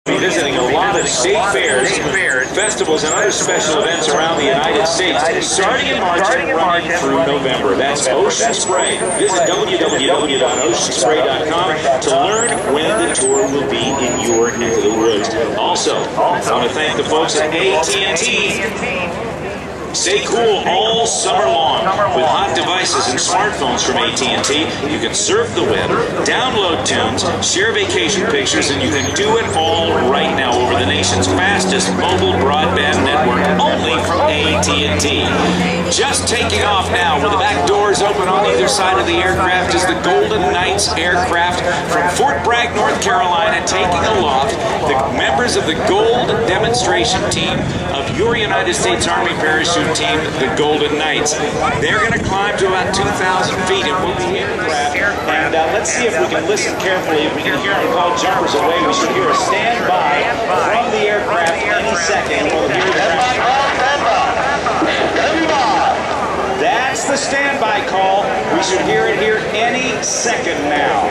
Visiting a lot of state fairs, festivals, and other special events around the United States, starting in March and running through November. That's Ocean Spray. Visit www.oceanspray.com to learn when the tour will be in your neck of the woods. Also, I want to thank the folks at AT&T. Stay cool all summer long with hot devices and smartphones from AT&T. You can surf the web, download tunes, share vacation pictures, and you can do it all right now over the nation's fastest mobile broadband network, only from AT&T. Just taking off now with the back doors open on either side of the aircraft is the Golden Knights aircraft from Fort Bragg, North Carolina, taking aloft the members of the Gold Demonstration Team of your United States Army Parachute Team, the Golden Knights. They're going to climb to about 2,000 feet. It will be aircraft. And let's see if we can listen carefully. If we can hear them call jumpers away, we should hear a standby from the aircraft any second. We'll hear that's the standby call. We should hear it here any second now.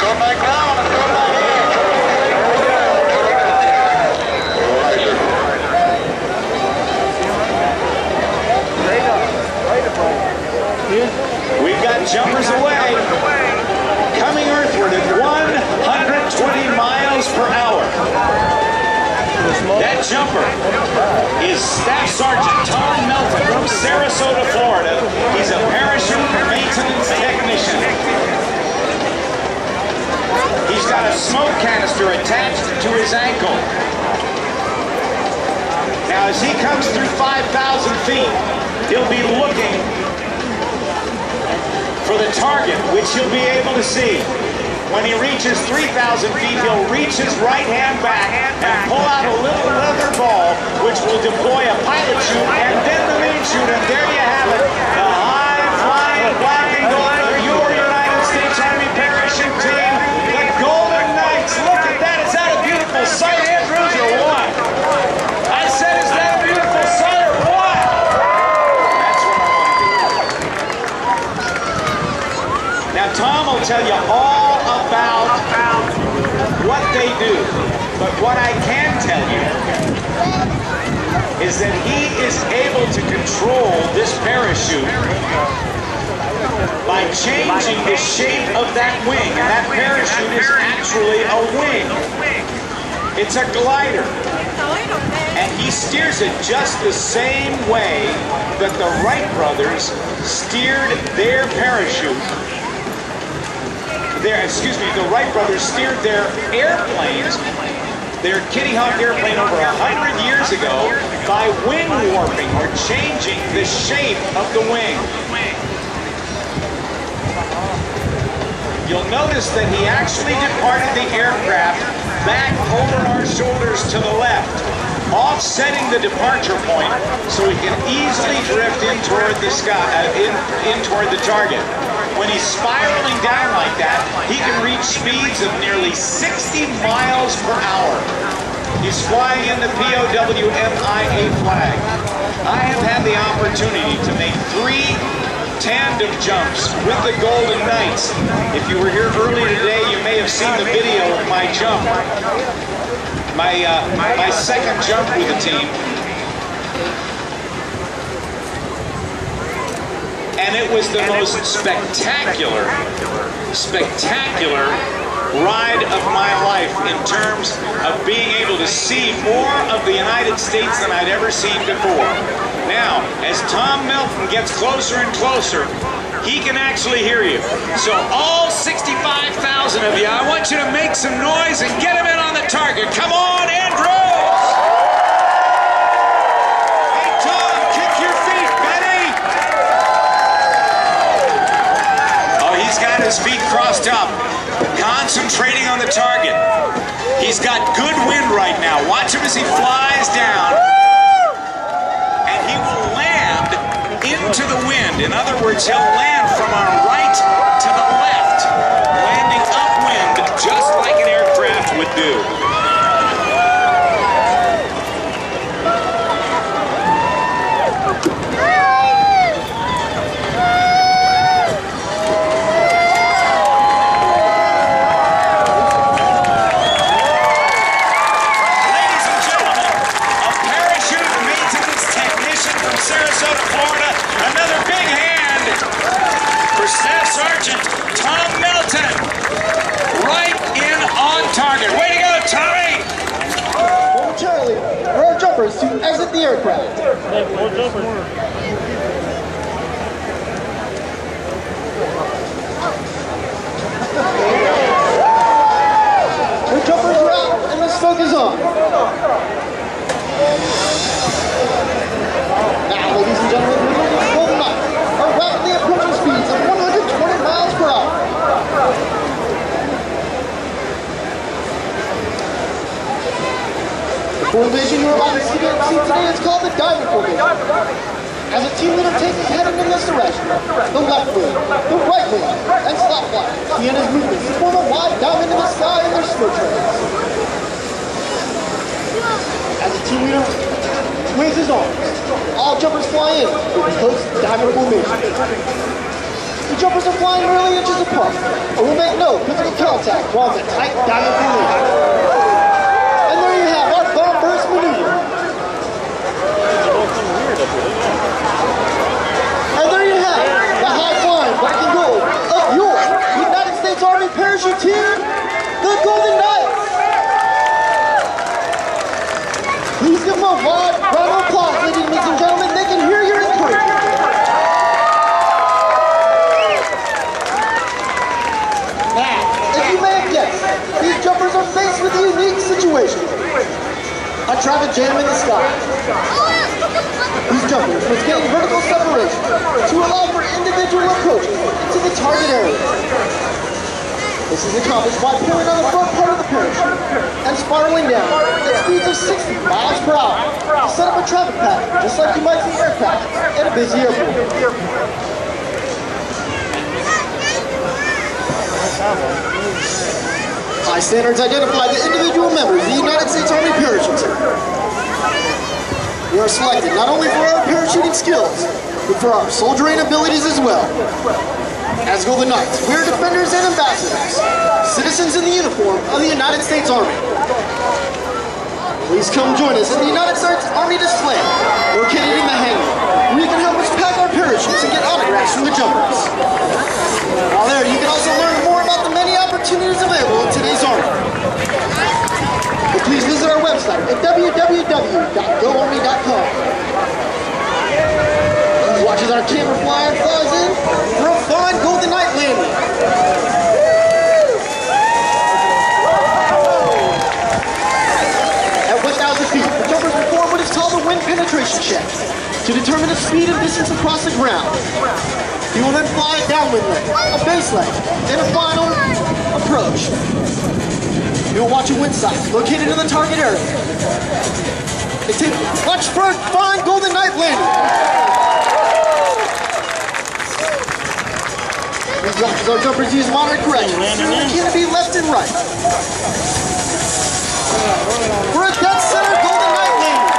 Go back down. Go back in. We've got jumpers away, coming earthward at 120 miles per hour. That jumper is Staff Sergeant Tom Melton from Sarasota, Florida. He's a parachute maintenance technician. He's got a smoke canister attached to his ankle. Now, as he comes through 5,000 feet, he'll be looking for the target, which he'll be able to see. When he reaches 3,000 feet, he'll reach his right hand back and pull out a little leather ball, which will deploy a pilot chute and then the main chute, and there you have it, the high-flying black and gold for your United States Army Parachute Team, the Golden Knights. Look at that, is that a beautiful sight, Andrews, or what? I said, is that a beautiful sight or what? That's what I want to do. Now, Tom will tell you all about what they do, but what I can tell you is that he is able to control this parachute by changing the shape of that wing, and that parachute is actually a wing. It's a glider, and he steers it just the same way that the Wright brothers steered their parachute. The Wright brothers steered their airplanes, their Kitty Hawk airplane, over 100 years ago by wing warping, or changing the shape of the wing. You'll notice that he actually departed the aircraft back over our shoulders to the left, offsetting the departure point so he can easily drift in toward the sky, in toward the target. When he's spiraling down like that, he can reach speeds of nearly 60 miles per hour. He's flying in the POW-MIA flag. I have had the opportunity to make 3 tandem jumps with the Golden Knights. If you were here earlier today, you may have seen the video of my jump. My second jump with the team. And it was the most spectacular ride of my life in terms of being able to see more of the United States than I'd ever seen before. Now, as Tom Melton gets closer and closer, he can actually hear you. So all 65,000 of you, I want you to make some noise and get him in on the target. Come on, Andrews! Hey, Tom, kick your feet, buddy! Oh, he's got his feet crossed up, concentrating on the target. He's got good wind right now. Watch him as he flies down. And he will land into the wind. In other words, he'll land from our right to the left, landing upwind just like an aircraft would do. the aircraft. The jumpers are out and the smoke is on. Now, ladies and gentlemen, we're going to Golden Knight are rapidly approaching speeds of 120 miles per hour. The formation you're about to see today is called the diamond formation. As a team leader takes his heading in this direction, the left wing, the right wing, and stop block, he and his movements to form a wide diamond in the sky in their smoke trails. As a team leader waves his arms, all jumpers fly in with the post diamond formation. The jumpers are flying merely inches apart, and will make no physical contact while in the tight diamond formation. And there you have our bomb burst maneuver. And there you have the high-flying black and gold of your United States Army parachute team, the Golden Knights. Please give them a wide round of applause, ladies and gentlemen. They can hear your encouragement. Now, if you may have guessed, these jumpers are faced with a unique situation. A traffic jam in the sky. These jumpers must gain vertical separation to allow for individual approaches to the target area. This is accomplished by pulling on the front part of the parachute and spiraling down at speeds of 60 miles per hour to set up a traffic pattern, just like you might see aircraft at a busy airport. High standards identify the individual members of the United States Army parachute team. We are selected not only for our parachuting skills, but for our soldiering abilities as well. As Golden Knights, we are defenders and ambassadors, citizens in the uniform of the United States Army. Please come join us at the United States Army display, located in the hangar, where you can help us pack our parachutes and get autographs from the jumpers. While there, you can also learn more about the many opportunities available in today's Army. But please visit our website at www.goarmy.com. Please watch as our camera flyer flies in for a fine Golden Knight landing. At 1,000 feet, the jumpers perform what is called a wind penetration check to determine the speed and distance across the ground. He will then fly a downwind leg, a base leg, then a final approach. He will watch a wind sight located in the target area. Watch for a fine Golden Knight landing. These watches our jumpers use moderate correction, so they can be left and right. For a dead center Golden Knight landing.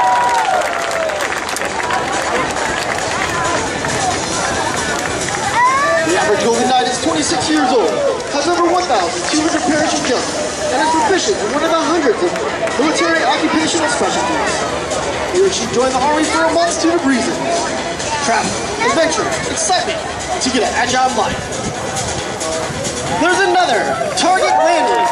The average Golden Knight is 26 years old, has over 1,200 parachute jumps, and is proficient in one of the hundreds of military occupational specialties. He or she joined the Army for a multitude of reasons. Travel, adventure, excitement, to get an agile life. There's another target landing.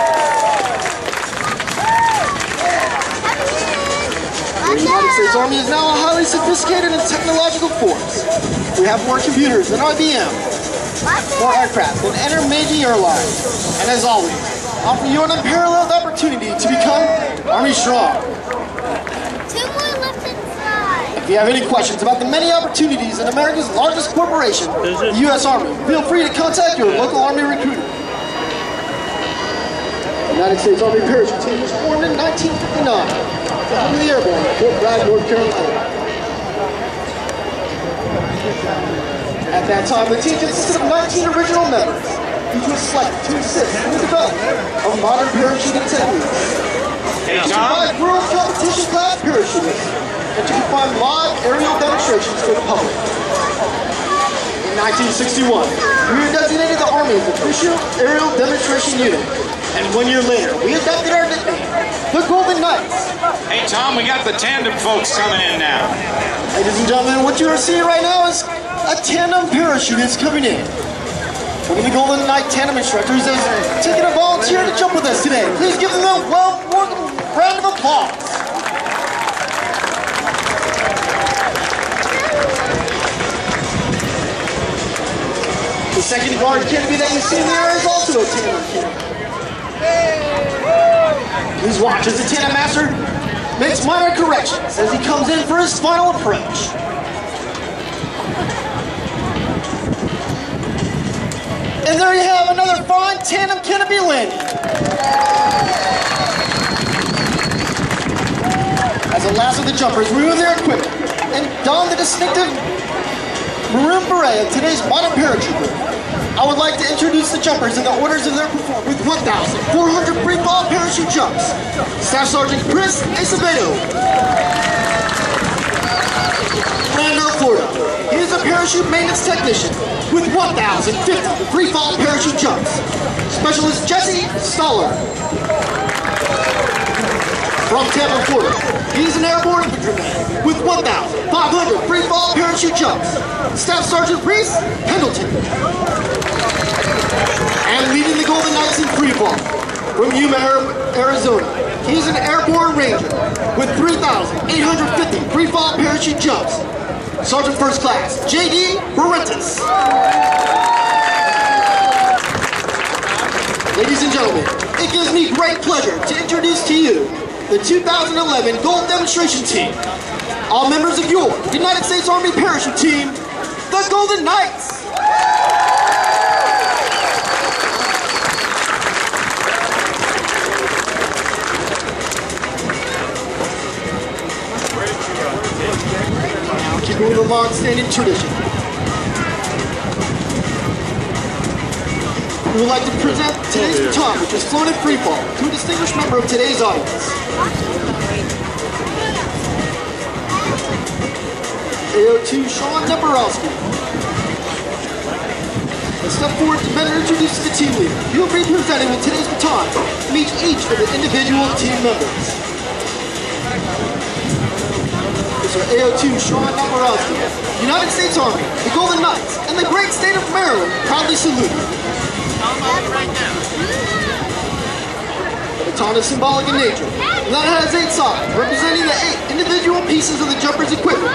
The United States Army is now a highly sophisticated and technological force. We have more computers than IBM, more aircraft than any major airline, and as always, offer you an unparalleled opportunity to become Army Strong. Two more left inside. If you have any questions about the many opportunities in America's largest corporation, the U.S. Army, feel free to contact your local Army recruiter. The United States Army Parachute Team was formed in 1959 to Army the Airborne at Fort Bragg, North Carolina. At that time, the team consisted of 19 original members, each was selected to assist in the development of modern parachuting techniques. Hey, To Tom. provide world competition class parachutists and to perform live aerial demonstrations for the public. In 1961, we were designated the Army's official aerial demonstration unit, and 1 year later, we adopted our nickname, the Golden Knights. Hey, Tom, we got the tandem folks coming in now. Ladies and gentlemen, what you are seeing right now is a tandem parachutist coming in. One of the Golden Knight tandem instructors has taken a volunteer to jump with us today. Please give them a well-worn round of applause. second large canopy that you see in there is also a tandem canopy. Please watch as the tandem master makes minor corrections as he comes in for his final approach. And there you have another fine tandem canopy landing. As the last of the jumpers remove their equipment and don the distinctive maroon beret of today's modern paratrooper, I would like to introduce the jumpers in the orders of their performance. With 1,400 free fall parachute jumps, Staff Sergeant Chris Acevedo, Orlando, Florida. He is a parachute maintenance technician with 1,050 free fall parachute jumps. Specialist Jesse Stoller. From Tampa, Florida, he is an airborne infantryman with 1,500 free fall parachute jumps. Staff Sergeant Reese Pendleton. And leading the Golden Knights in free fall from Yuma, Arizona, he is an airborne ranger with 3,850 free fall parachute jumps. Sergeant First Class J.D. Barentis. Ladies and gentlemen, it gives me great pleasure to introduce to you the 2011 Gold Demonstration Team. All members of your United States Army Parachute Team, the Golden Knights. Now keeping with the long-standing tradition, we would like to present today's baton, which is flown in free fall, to a distinguished member of today's audience. AO2 Sean Neborowski. Let's step forward to better introduce the team leader. He will be presented with today's baton to meet each of the individual team members. Mr. AO2 Sean Neborowski, United States Army, the Golden Knights, and the great state of Maryland proudly salute you. The baton is symbolic in nature, and that has 8 sides, representing the 8 individual pieces of the jumper's equipment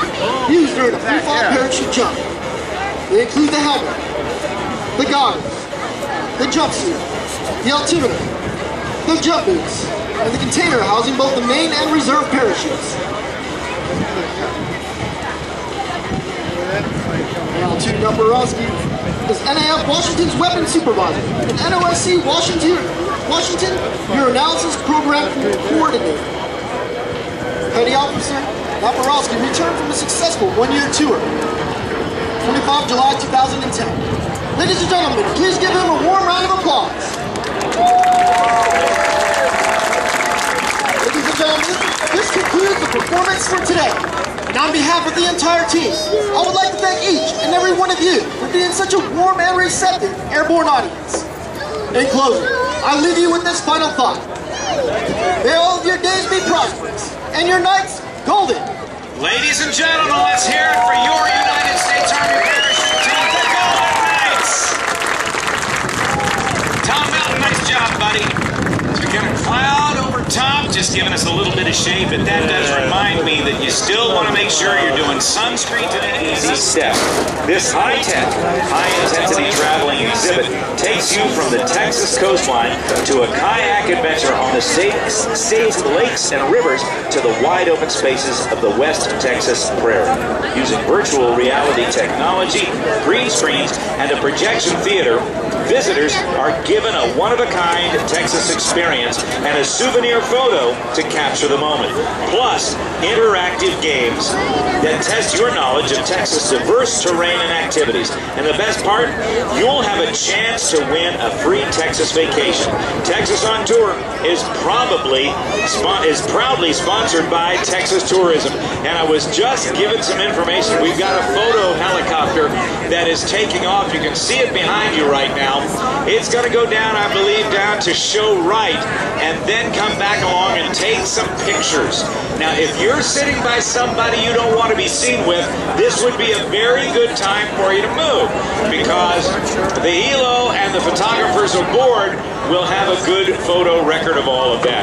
used during a free fall parachute jump. They include the helmet, the goggles, the jumpsuit, the altimeter, the jump boots, and the container housing both the main and reserve parachutes. L2 Neborowski is NAF Washington's weapons supervisor and NOSC Washington Urinalysis Program Coordinator. Petty Officer Neborowski returned from a successful one-year tour, 25 July 2010. Ladies and gentlemen, please give him a warm round of applause. Ladies and gentlemen, this concludes the performance for today. And on behalf of the entire team, I would like to thank each and every one of you for being such a warm and receptive airborne audience. In closing, I leave you with this final thought. May all of your days be prosperous and your nights golden. Ladies and gentlemen, let's hear it for your United States Army Parachute Team, the Golden Knights. Tom Melton, nice job, buddy. So we got a cloud over top, just giving us a little bit of shade, but that does remind me that you still want to make sure you're doing sunscreen today. Easy step. This high-tech, high-intensity traveling exhibit takes you from the Texas coastline to a kayak adventure on the state's lakes and rivers to the wide-open spaces of the West Texas prairie. Using virtual reality technology, green screens, and a projection theater, visitors are given a one-of-a-kind Texas experience and a souvenir photo to capture the moment. Plus, interactive games that test your knowledge of Texas' diverse terrain and activities. And the best part, you'll have a chance to win a free Texas vacation. Texas on Tour is proudly sponsored by Texas Tourism. And I was just given some information. We've got a photo helicopter that is taking off. You can see it behind you right now. It's going to go down, I believe, down to Show Right, and then come back along and take some pictures. Now, if you're sitting by somebody you don't want to be seen with, this would be a very good time for you to move, because the helo and the photographers aboard will have a good photo record of all of that.